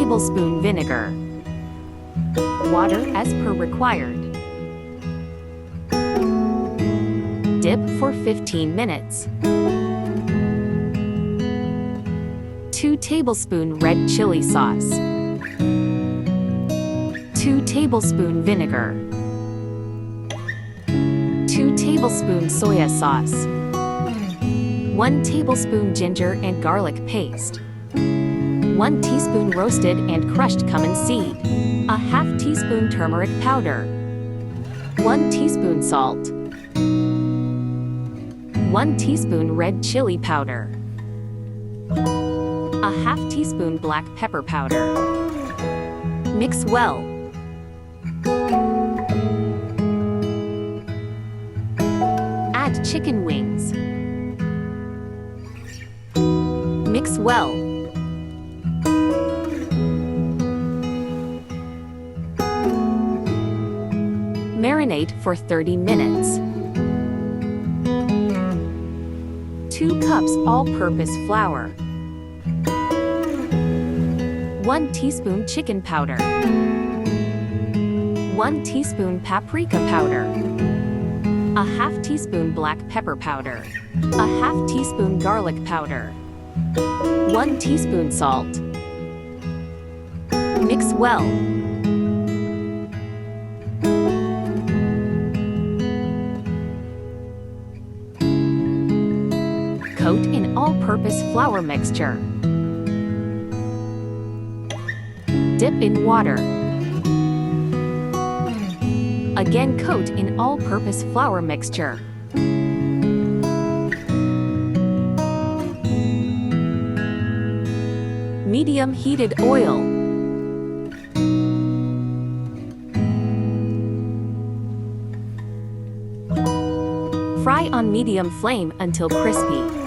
tablespoon vinegar. Water as per required. Dip for 15 minutes. 2 tablespoon red chili sauce. 2 tablespoon vinegar. 2 tablespoon soya sauce. 1 tablespoon ginger and garlic paste. 1 teaspoon roasted and crushed cumin seed. A half teaspoon turmeric powder. 1 teaspoon salt. 1 teaspoon red chili powder. A half teaspoon black pepper powder. Mix well. Add chicken wings. Mix well. Marinate for 30 minutes. 2 cups all-purpose flour. 1 teaspoon chicken powder. 1 teaspoon paprika powder. A half teaspoon black pepper powder. A half teaspoon garlic powder. 1 teaspoon salt. Mix well. Coat in all-purpose flour mixture. Dip in water. Again coat in all-purpose flour mixture. Medium heated oil. Fry on medium flame until crispy.